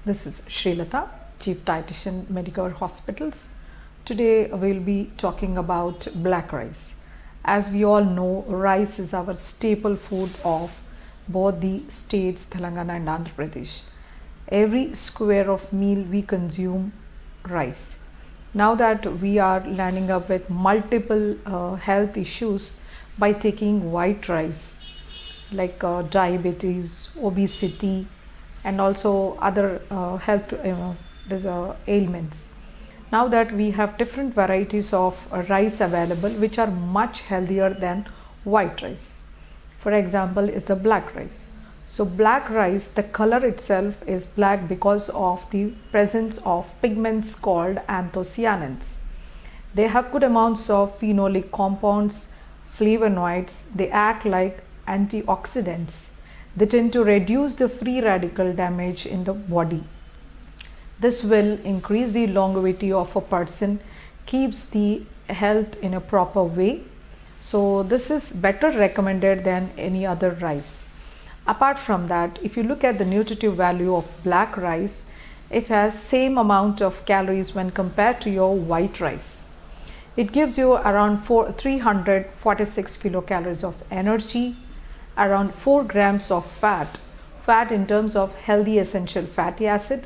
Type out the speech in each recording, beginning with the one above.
This is Latha, Chief Dietitian, Medicover Hospitals. Today we'll be talking about black rice. As we all know, rice is our staple food of both the states Telangana and Andhra Pradesh. Every square of meal we consume rice. Now that we are landing up with multiple health issues by taking white rice, like diabetes, obesity, and also other health ailments. Now that we have different varieties of rice available which are much healthier than white rice. For example is the black rice. So black rice, the color itself is black because of the presence of pigments called anthocyanins. They have good amounts of phenolic compounds, flavonoids. They act like antioxidants. They tend to reduce the free radical damage in the body. This will increase the longevity of a person, keeps the health in a proper way. So this is better recommended than any other rice. Apart from that, if you look at the nutritive value of black rice, it has same amount of calories when compared to your white rice. It gives you around 346 kilocalories of energy, around 4 grams of fat in terms of healthy essential fatty acid.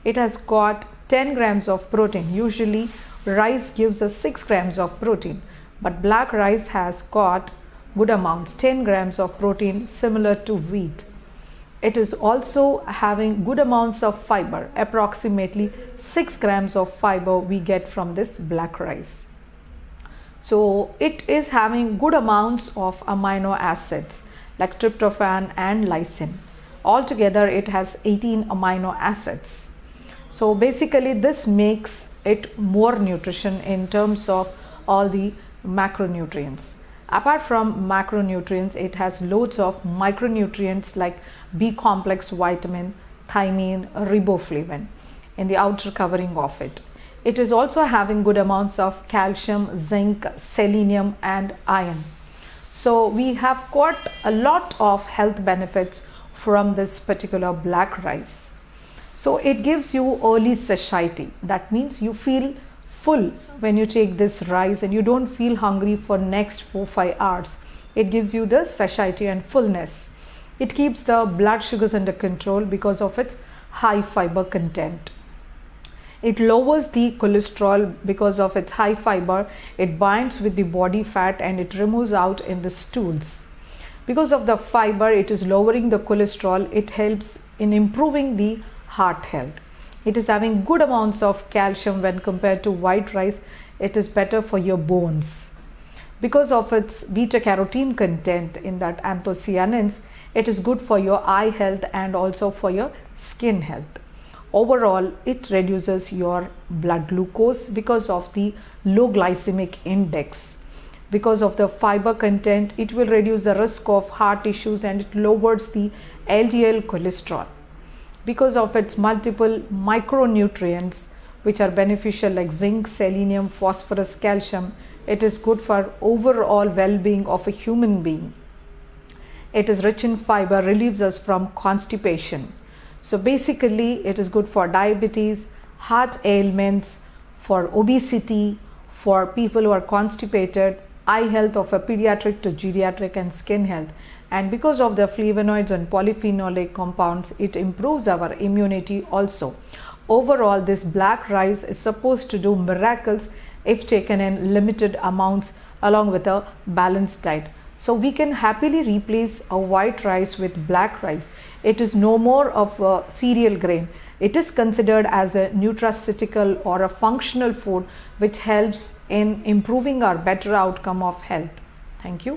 It has got 10 grams of protein. Usually rice gives us 6 grams of protein, but black rice has got good amounts, 10 grams of protein, similar to wheat. It is also having good amounts of fiber, approximately 6 grams of fiber we get from this black rice. So it is having good amounts of amino acids like tryptophan and lysine. Altogether it has 18 amino acids. So basically this makes it more nutrition in terms of all the macronutrients. Apart from macronutrients, it has loads of micronutrients like B complex vitamin, thiamine, riboflavin in the outer covering of it. It is also having good amounts of calcium, zinc, selenium and iron. So we have got a lot of health benefits from this particular black rice. So it gives you early satiety. That means you feel full when you take this rice and you don't feel hungry for next 4-5 hours. It gives you the satiety and fullness. It keeps the blood sugars under control because of its high fiber content. It lowers the cholesterol because of its high fiber. It binds with the body fat and it removes out in the stools. Because of the fiber, it is lowering the cholesterol. It helps in improving the heart health. It is having good amounts of calcium when compared to white rice. It is better for your bones. Because of its beta carotene content in that anthocyanins, it is good for your eye health and also for your skin health. Overall, it reduces your blood glucose because of the low glycemic index. Because of the fiber content, it will reduce the risk of heart issues and it lowers the LDL cholesterol. Because of its multiple micronutrients which are beneficial like zinc, selenium, phosphorus, calcium, it is good for overall well-being of a human being. It is rich in fiber, relieves us from constipation. So basically it is good for diabetes, heart ailments, for obesity, for people who are constipated, eye health of a pediatric to geriatric and skin health. And because of the flavonoids and polyphenolic compounds, it improves our immunity also. Overall, this black rice is supposed to do miracles if taken in limited amounts along with a balanced diet. So we can happily replace a white rice with black rice. It is no more of a cereal grain. It is considered as a nutraceutical or a functional food which helps in improving our better outcome of health. Thank you.